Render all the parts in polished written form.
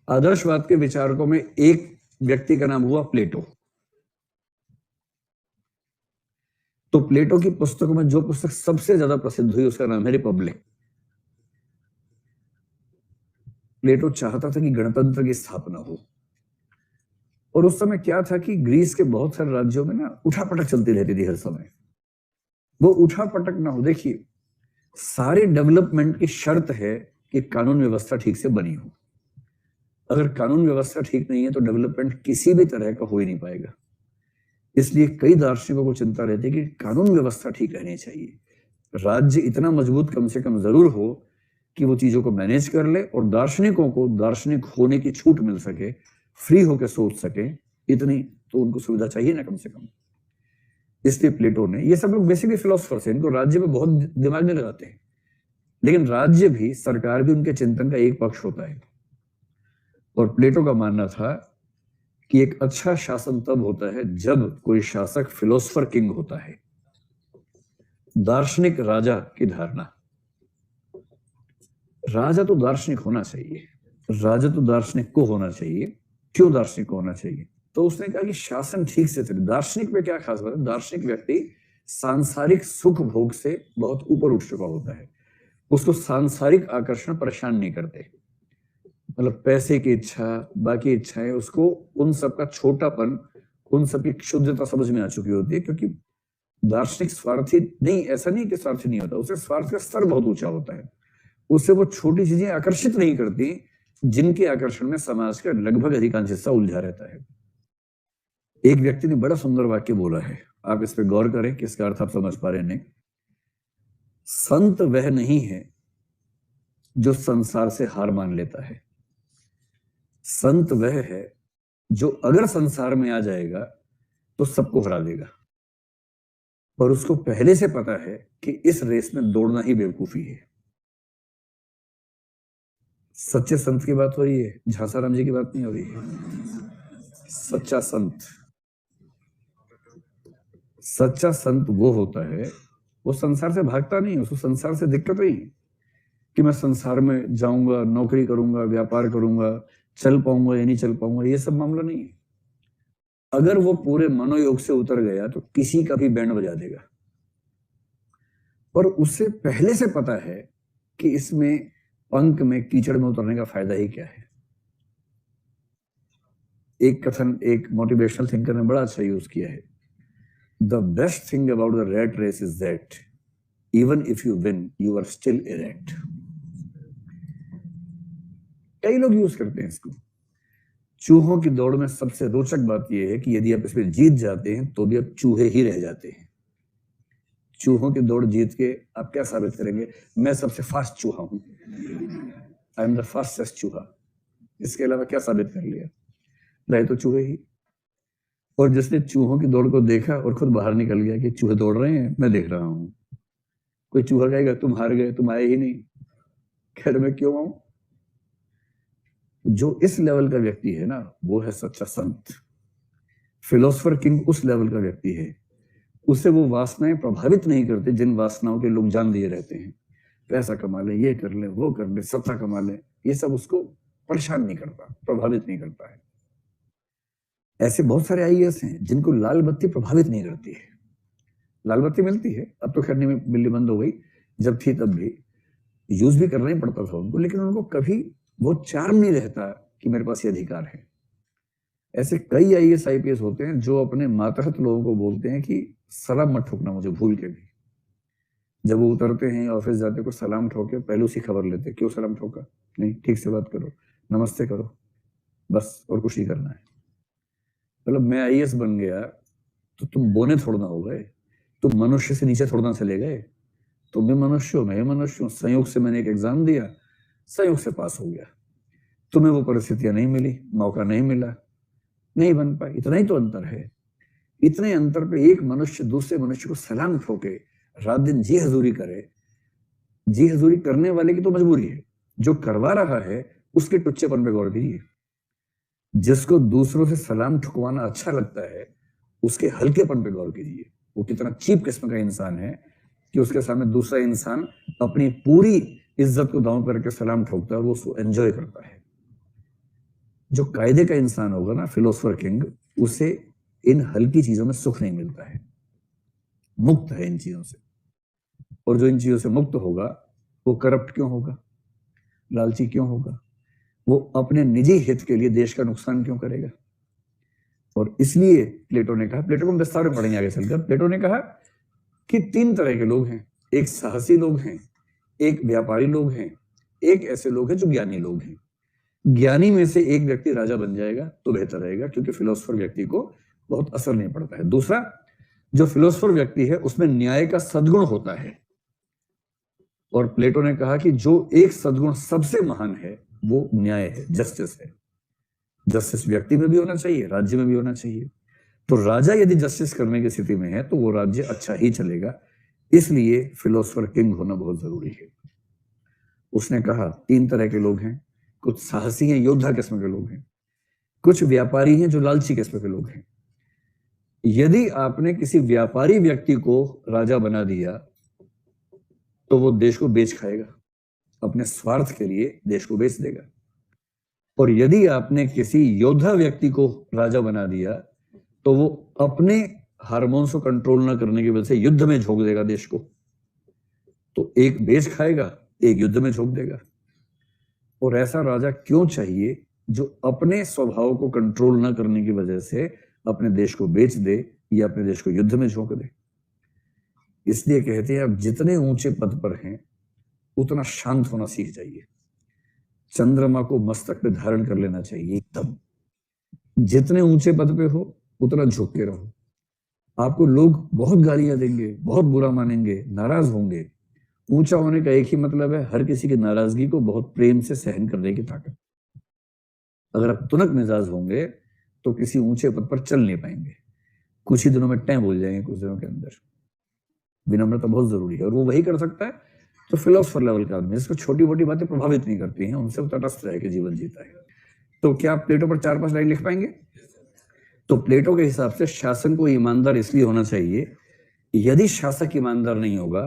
आदर्शवाद के विचारकों में एक व्यक्ति का नाम हुआ प्लेटो। तो प्लेटो की पुस्तकों में जो पुस्तक सबसे ज्यादा प्रसिद्ध हुई उसका नाम है रिपब्लिक। प्लेटो चाहता था कि गणतंत्र की स्थापना हो, और उस समय क्या था कि ग्रीस के बहुत सारे राज्यों में ना उठापटक चलती रहती थी हर समय। वो उठापटक ना हो, देखिए सारे डेवलपमेंट की शर्त है कि कानून व्यवस्था ठीक से बनी हो। अगर कानून व्यवस्था ठीक नहीं है तो डेवलपमेंट किसी भी तरह का हो ही नहीं पाएगा। इसलिए कई दार्शनिकों को चिंता रहती है कि कानून व्यवस्था ठीक रहनी चाहिए, राज्य इतना मजबूत कम से कम जरूर हो कि वो चीजों को मैनेज कर ले और दार्शनिकों को दार्शनिक होने की छूट मिल सके, फ्री होकर सोच सके, इतनी तो उनको सुविधा चाहिए ना कम से कम। इसलिए प्लेटो ने, ये सब लोग बेसिकली फिलोसफर्स हैं, इनको राज्य में बहुत दिमाग नहीं लगाते हैं, लेकिन राज्य भी सरकार भी उनके चिंतन का एक पक्ष होता है। और प्लेटो का मानना था कि एक अच्छा शासन तब होता है जब कोई शासक फिलोसफर किंग होता है, दार्शनिक राजा की धारणा। राजा तो दार्शनिक होना चाहिए, राजा तो दार्शनिक को होना चाहिए। क्यों दार्शनिक को होना चाहिए? तो उसने कहा कि शासन ठीक से चले। दार्शनिक में क्या खास बात है? दार्शनिक व्यक्ति सांसारिक सुख भोग से बहुत ऊपर उठ चुका होता है, उसको सांसारिक आकर्षण परेशान नहीं करते, मतलब पैसे की इच्छा, बाकी इच्छाएं, उसको उन सब का छोटापन, उन सब की क्षुद्रता समझ में आ चुकी होती है। क्योंकि दार्शनिक स्वार्थी नहीं, ऐसा नहीं कि स्वार्थी नहीं होता, उसे स्वार्थ का स्तर बहुत ऊंचा होता है, उससे वो छोटी चीजें आकर्षित नहीं करती जिनके आकर्षण में समाज का लगभग अधिकांश हिस्सा उलझा रहता है। एक व्यक्ति ने बड़ा सुंदर वाक्य बोला है, आप इस पर गौर करें कि इसका अर्थ आप समझ पा रहे हैं। संत वह नहीं है जो संसार से हार मान लेता है, संत वह है जो अगर संसार में आ जाएगा तो सबको हरा देगा, पर उसको पहले से पता है कि इस रेस में दौड़ना ही बेवकूफी है। सच्चे संत की बात हो रही है, झांसाराम जी की बात नहीं हो रही है। सच्चा संत, सच्चा संत वो होता है, वो संसार से भागता नहीं, उसको संसार से दिक्कत नहीं कि मैं संसार में जाऊंगा, नौकरी करूंगा, व्यापार करूंगा, चल पाऊंगा या नहीं चल पाऊंगा, ये सब मामला नहीं है। अगर वो पूरे मनोयोग से उतर गया तो किसी का भी बैंड बजा देगा, पर उससे पहले से पता है कि इसमें पंख में कीचड़ में उतरने का फायदा ही क्या है। एक कथन एक मोटिवेशनल थिंकर ने बड़ा अच्छा यूज किया है, the best thing about the rat race is that even if you win you are still a rat. कई लोग यूज करते हैं इसको। चूहों की दौड़ में सबसे रोचक बात यह है कि यदि आप इसमें जीत जाते हैं तो भी आप चूहे ही रह जाते हैं। चूहों की दौड़ जीत के आप क्या साबित करेंगे? मैं सबसे फास्ट चूहा हूं, आई एम द फास्टेस्ट चूहा। इसके अलावा क्या साबित कर लिया? रहे तो चूहे ही। और जिसने चूहों की दौड़ को देखा और खुद बाहर निकल गया कि चूहे दौड़ रहे हैं, मैं देख रहा हूं, कोई चूहा कहेगा तुम हार गए, तुम आए ही नहीं, खैर मैं क्यों आऊं? जो इस लेवल का व्यक्ति है ना, वो है सच्चा संत। फिलोसफर किंग उस लेवल का व्यक्ति है, उसे वो वासनाएं प्रभावित नहीं करते जिन वासनाओं के लोग जान दिए रहते हैं। पैसा कमा ले, ये कर ले, वो कर ले, सत्ता कमा ले, ये सब उसको परेशान नहीं करता, प्रभावित नहीं करता है। ऐसे बहुत सारे आईएएस हैं जिनको लाल बत्ती प्रभावित नहीं करती है। लाल बत्ती मिलती है, अब तो खैर नहीं मिलनी बंद हो गई, जब थी तब भी यूज भी करना ही पड़ता था उनको, लेकिन उनको कभी वो चार्म नहीं रहता कि मेरे पास ये अधिकार है। ऐसे कई आईएएस आईपीएस होते हैं जो अपने मातहत लोगों को बोलते हैं कि सलाम मत ठोकना मुझे भूल के भी। जब वो उतरते हैं ऑफिस जाते को सलाम ठोके, पहले उसी खबर लेते, क्यों सलाम ठोका? नहीं, ठीक से बात करो, नमस्ते करो, बस, और कुछ नहीं करना है। मतलब मैं आईएएस बन गया तो तुम बोने थोड़ा ना हो गए, तुम मनुष्य से नीचे थोड़ा ना चले गए, तुम भी मनुष्य हो, मैं मनुष्य हूं। संयोग से मैंने एक एग्जाम दिया, संयोग से पास हो गया, तुम्हें वो परिस्थितियां नहीं मिली, मौका नहीं मिला, नहीं बन पाई, इतना ही तो अंतर है। इतने अंतर पे एक मनुष्य दूसरे मनुष्य को सलाम ठोके, रात दिन जी हजूरी करे। जी हजूरी करने वाले की तो मजबूरी है, जो करवा रहा है उसके टुच्चेपन पे गौर कीजिए। जिसको दूसरों से सलाम ठुकवाना अच्छा लगता है उसके हल्केपन पे गौर कीजिए। वो कितना चीप किस्म का इंसान है कि उसके सामने दूसरा इंसान अपनी पूरी इज्जत को दांव करके सलाम ठोकता है और वो उसको एंजॉय करता है। जो कायदे का इंसान होगा ना, फिलोसफर किंग, उसे इन हल्की चीजों में सुख नहीं मिलता है, मुक्त है इन चीजों से। और जो इन चीजों से मुक्त होगा वो करप्ट क्यों होगा, लालची क्यों होगा, वो अपने निजी हित के लिए देश का नुकसान क्यों करेगा। और इसलिए प्लेटो ने कहा, प्लेटो को हम विस्तार में पढ़ेंगे आगे चलकर, प्लेटो ने कहा कि 3 तरह के लोग हैं, एक साहसी लोग हैं, एक व्यापारी लोग हैं, एक ऐसे लोग हैं जो ज्ञानी लोग हैं। ज्ञानी में से एक व्यक्ति राजा बन जाएगा तो बेहतर रहेगा, क्योंकि फिलोसफर व्यक्ति को बहुत असर नहीं पड़ता है। दूसरा, जो फिलोसफर व्यक्ति है उसमें न्याय का सद्गुण होता है, और प्लेटो ने कहा कि जो एक सद्गुण सबसे महान है वो न्याय है, जस्टिस है। जस्टिस व्यक्ति में भी होना चाहिए, राज्य में भी होना चाहिए। तो राजा यदि जस्टिस करने की स्थिति में है तो वो राज्य अच्छा ही चलेगा। इसलिए फिलोसफर किंग होना बहुत जरूरी है। उसने कहा 3 तरह के लोग हैं, कुछ साहसी हैं, योद्धा किस्म के लोग हैं, कुछ व्यापारी हैं जो लालची किस्म के लोग हैं। यदि आपने किसी व्यापारी व्यक्ति को राजा बना दिया तो वो देश को बेच खाएगा, अपने स्वार्थ के लिए देश को बेच देगा। और यदि आपने किसी योद्धा व्यक्ति को राजा बना दिया तो वो अपने हार्मोन्स को कंट्रोल ना करने की वजह से युद्ध में झोंक देगा देश को। तो एक बेच खाएगा, एक युद्ध में झोंक देगा। और ऐसा राजा क्यों चाहिए जो अपने स्वभाव को कंट्रोल ना करने की वजह से अपने देश को बेच दे या अपने देश को युद्ध में झोंक दे। इसलिए कहते हैं आप जितने ऊंचे पद पर हैं उतना शांत होना सीख जाइए। चंद्रमा को मस्तक पे धारण कर लेना चाहिए एकदम। जितने ऊंचे पद पे हो उतना झुक के रहो। आपको लोग बहुत गालियां देंगे, बहुत बुरा मानेंगे, नाराज होंगे। ऊंचा होने का एक ही मतलब है, हर किसी की नाराजगी को बहुत प्रेम से सहन करने की ताकत। अगर आप तुनक मिजाज होंगे तो किसी ऊंचे पद पर चल नहीं पाएंगे, कुछ ही दिनों में टैं बोल जाएंगे, कुछ दिनों के अंदर। विनम्रता बहुत जरूरी है, और वो वही कर सकता है तो फिलोसफर लेवल का आदमी, जिसको छोटी मोटी बातें प्रभावित नहीं करती हैं, उनसे वो तटस्थ रह के जीवन जीता है। तो क्या आप प्लेटो पर 4-5 लाइन लिख पाएंगे? तो प्लेटो के हिसाब से शासन को ईमानदार इसलिए होना चाहिए, यदि शासक ईमानदार नहीं होगा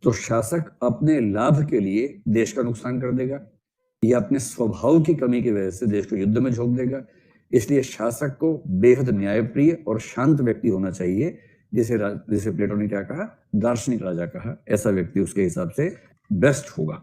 तो शासक अपने लाभ के लिए देश का नुकसान कर देगा या अपने स्वभाव की कमी की वजह से देश को युद्ध में झोंक देगा। इसलिए शासक को बेहद न्यायप्रिय और शांत व्यक्ति होना चाहिए, जिसे प्लेटो ने क्या कहा, दार्शनिक राजा कहा। ऐसा व्यक्ति उसके हिसाब से बेस्ट होगा।